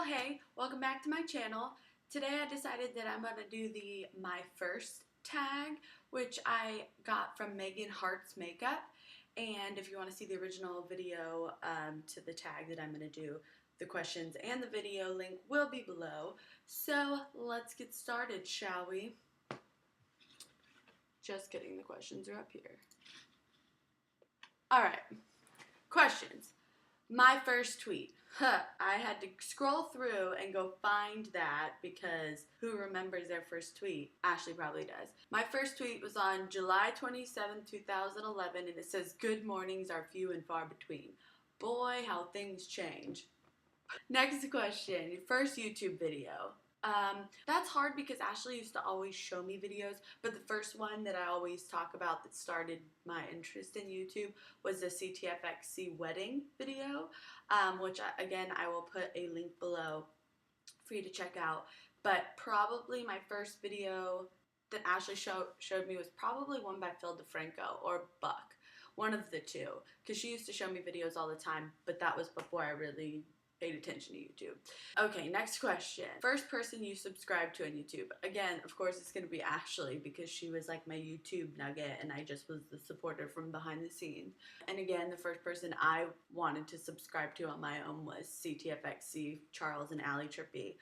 hey, welcome back to my channel. Today I decided that I'm going to do the my first tag, which I got from Megan Hart's Makeup. And if you want to see the original video to the tag that I'm going to do, the questions and the video link will be below. So let's get started, shall we? Just kidding, the questions are up here. Alright, questions. My first tweet. I had to scroll through and go find that because who remembers their first tweet? Ashley probably does. My first tweet was on July 27, 2011, and it says, "Good mornings are few and far between." Boy, how things change. Next question. Your first YouTube video. That's hard because Ashley used to always show me videos, but the first one that I always talk about that started my interest in YouTube was the CTFXC wedding video, which again I will put a link below for you to check out. But probably my first video that Ashley showed me was probably one by Phil DeFranco or Buck, one of the two, because she used to show me videos all the time, but that was before I really paid attention to YouTube. Okay, next question. First person you subscribed to on YouTube. Again, of course, it's going to be Ashley because she was like my YouTube nugget and I just was the supporter from behind the scenes. And again, the first person I wanted to subscribe to on my own was CTFXC, Charles and Allie Trippy,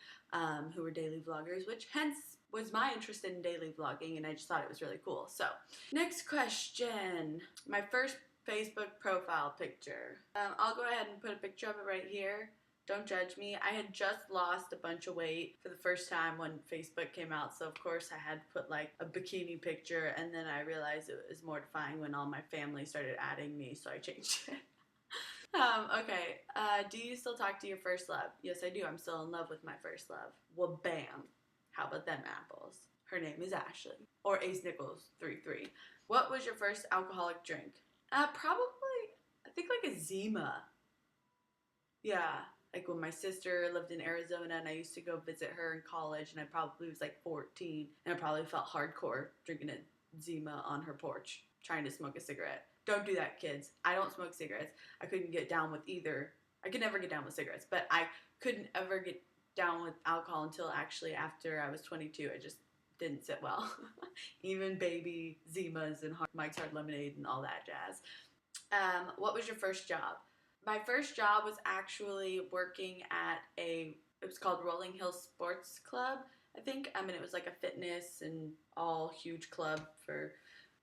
who were daily vloggers, which hence was my interest in daily vlogging, and I just thought it was really cool. So, next question. My first Facebook profile picture. I'll go ahead and put a picture of it right here. Don't judge me. I had just lost a bunch of weight for the first time when Facebook came out, so of course I had to put like a bikini picture, and then I realized it was mortifying when all my family started adding me, so I changed it. Okay, do you still talk to your first love? Yes, I do. I'm still in love with my first love. Well, bam. How about them apples? Her name is Ashley. Or Ace Nichols 33. What was your first alcoholic drink? Probably, I think like a Zima. Yeah. Like when my sister lived in Arizona and I used to go visit her in college, and I probably was like 14 and I probably felt hardcore drinking a Zima on her porch trying to smoke a cigarette. Don't do that, kids. I don't smoke cigarettes. I couldn't get down with either. I could never get down with cigarettes, but I couldn't ever get down with alcohol until actually after I was 22. I just didn't sit well. Even baby Zimas and Mike's Hard Lemonade and all that jazz. What was your first job? My first job was actually working at it was called Rolling Hills Sports Club, I think. I mean, it was like a fitness and all huge club for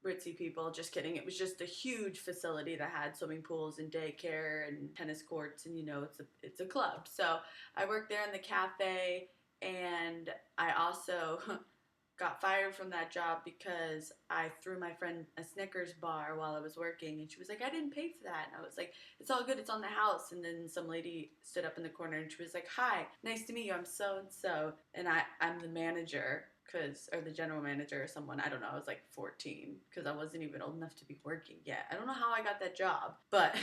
ritzy people. Just kidding. It was just a huge facility that had swimming pools and daycare and tennis courts, and you know, it's a club. So I worked there in the cafe, and I also got fired from that job because I threw my friend a Snickers bar while I was working, and she was like, "I didn't pay for that." And I was like, "It's all good, it's on the house." And then some lady stood up in the corner and she was like, "Hi, nice to meet you, I'm so-and-so." And I'm the manager, or the general manager or someone, I don't know, I was like 14 because I wasn't even old enough to be working yet. I don't know how I got that job, but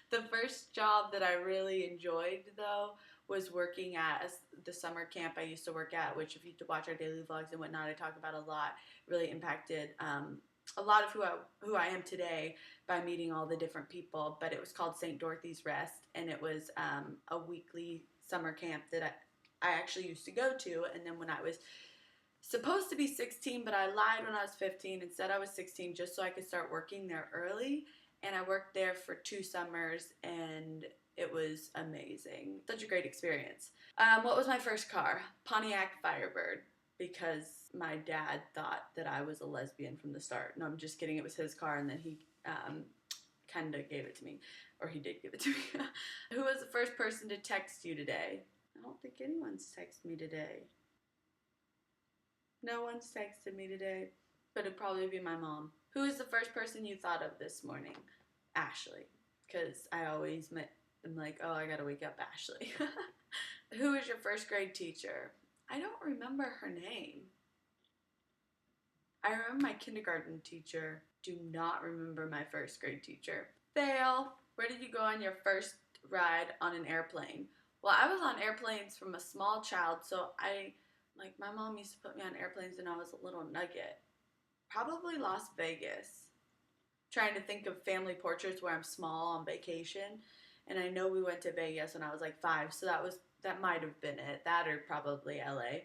the first job that I really enjoyed, though, was working at the summer camp I used to work at, which if you watch our daily vlogs and whatnot, I talk about a lot. Really impacted a lot of who I am today by meeting all the different people. But it was called St. Dorothy's Rest, and it was a weekly summer camp that I actually used to go to. And then when I was supposed to be 16, but I lied when I was 15 and said I was 16 just so I could start working there early. And I worked there for 2 summers, and it was amazing. Such a great experience. What was my first car? Pontiac Firebird, because my dad thought that I was a lesbian from the start. No, I'm just kidding. It was his car, and then he kind of gave it to me. Or he did give it to me. Who was the first person to text you today? I don't think anyone's texted me today. No one's texted me today, but it'd probably be my mom. Who is the first person you thought of this morning? Ashley, because I always I'm like, oh, I gotta wake up Ashley. Who is your first grade teacher? I don't remember her name. I remember my kindergarten teacher. Do not remember my first grade teacher. Fail. Where did you go on your first ride on an airplane? Well, I was on airplanes from a small child, so my mom used to put me on airplanes when I was a little nugget. Probably Las Vegas. Trying to think of family portraits where I'm small on vacation, and I know we went to Vegas when I was like 5, so that was That might have been it. That or probably LA.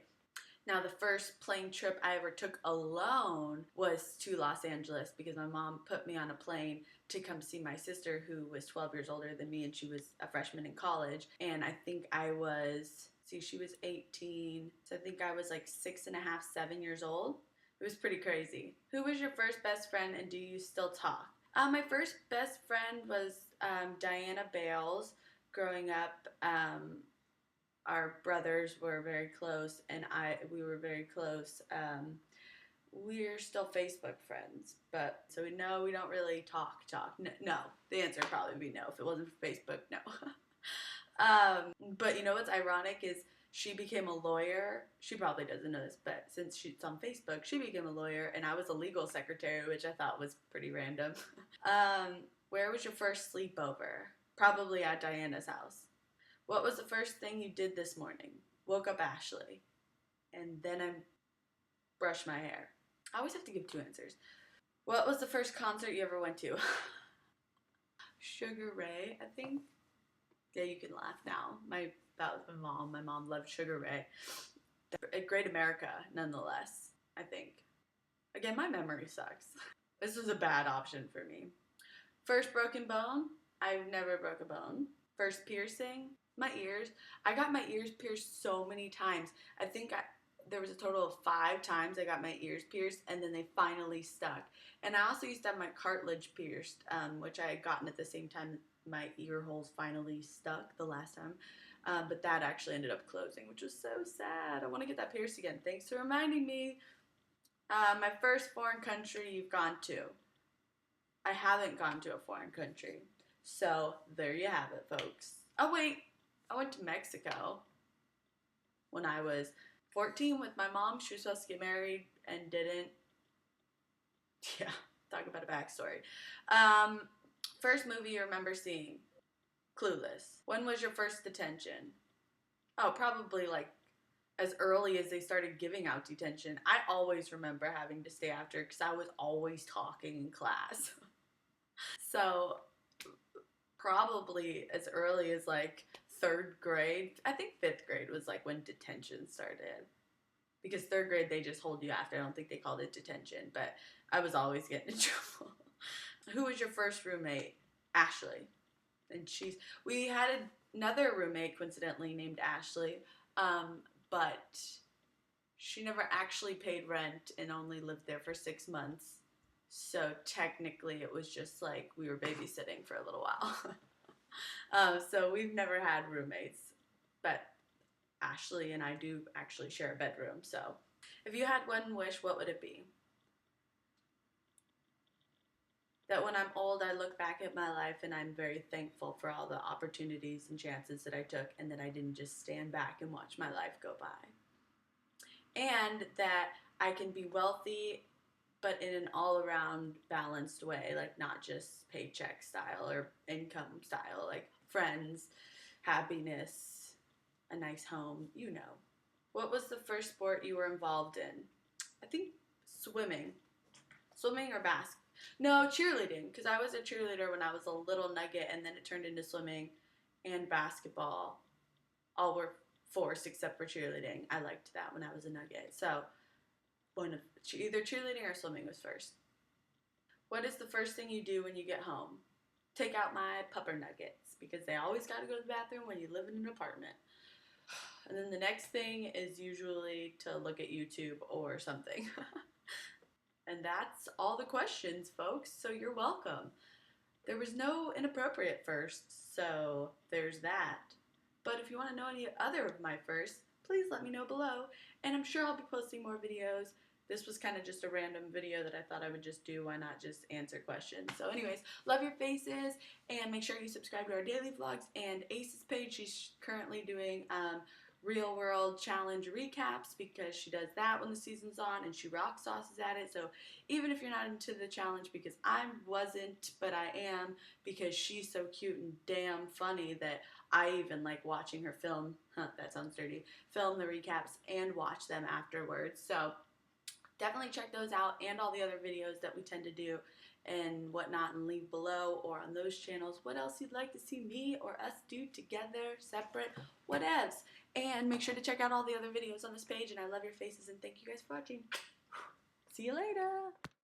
Now, the first plane trip I ever took alone was to Los Angeles because my mom put me on a plane to come see my sister, who was 12 years older than me, and she was a freshman in college. And I think I was, see, she was 18, so I think I was like 6.5, 7 years old. It was pretty crazy. Who was your first best friend, and do you still talk? My first best friend was Diana Bales. Growing up, our brothers were very close, and we were very close. We're still Facebook friends, but so no, we don't really talk. No, the answer would probably be no. If it wasn't for Facebook, no. But you know what's ironic is she became a lawyer. She probably doesn't know this, but since she's on Facebook, she became a lawyer, and I was a legal secretary, which I thought was pretty random. Where was your first sleepover? Probably at Diana's house. What was the first thing you did this morning? Woke up Ashley. And then I brushed my hair. I always have to give two answers. What was the first concert you ever went to? Sugar Ray, I think. Yeah, you can laugh now. That was my mom. My mom loved Sugar Ray. Great America, nonetheless, I think. Again, my memory sucks. This was a bad option for me. First broken bone? I've never broke a bone. First piercing? My ears. I got my ears pierced so many times. I think there was a total of 5 times I got my ears pierced, and then they finally stuck. And I also used to have my cartilage pierced, which I had gotten at the same time my ear holes finally stuck the last time. But that actually ended up closing, which was so sad. I want to get that pierced again. Thanks for reminding me. My first foreign country you've gone to. I haven't gone to a foreign country. So there you have it, folks. Oh, wait. I went to Mexico when I was 14 with my mom. She was supposed to get married and didn't. Yeah, talk about a backstory. First movie you remember seeing? Clueless. When was your first detention? Oh, probably like as early as they started giving out detention. I always remember having to stay after because I was always talking in class. So probably as early as like 3rd grade. I think 5th grade was like when detention started. Because 3rd grade they just hold you after. I don't think they called it detention, but I was always getting in trouble. Who was your first roommate? Ashley. And we had another roommate coincidentally named Ashley, but she never actually paid rent and only lived there for 6 months. So technically it was just like we were babysitting for a little while. So we've never had roommates, but Ashley and I do actually share a bedroom. So if you had one wish, what would it be? That when I'm old, I look back at my life and I'm very thankful for all the opportunities and chances that I took, and that I didn't just stand back and watch my life go by. And that I can be wealthy, but in an all-around balanced way, like not just paycheck style or income style, like friends, happiness, a nice home, you know. What was the first sport you were involved in? I think swimming. Swimming or basketball. No, cheerleading, because I was a cheerleader when I was a little nugget, and then it turned into swimming and basketball. All were forced except for cheerleading. I liked that when I was a nugget. So either cheerleading or swimming was first. What is the first thing you do when you get home? Take out my pupper nuggets, because they always got to go to the bathroom when you live in an apartment. And then the next thing is usually to look at YouTube or something. And that's all the questions, folks, so you're welcome. There was no inappropriate first, so there's that. But if you want to know any other of my firsts, please let me know below, and I'm sure I'll be posting more videos. This was kind of just a random video that I thought I would just do. Why not just answer questions? So anyways, love your faces, and make sure you subscribe to our daily vlogs and Ace's page. She's currently doing real world challenge recaps, because she does that when the season's on, and she rock sauces at it. So even if you're not into the challenge, because I wasn't, but I am, because she's so cute and damn funny that I even like watching her film, that sounds dirty, film the recaps and watch them afterwards. So definitely check those out and all the other videos that we tend to do. and whatnot, and leave below or on those channels what else you'd like to see me or us do together, separate, whatevs. And make sure to check out all the other videos on this page, and I love your faces and thank you guys for watching. See you later.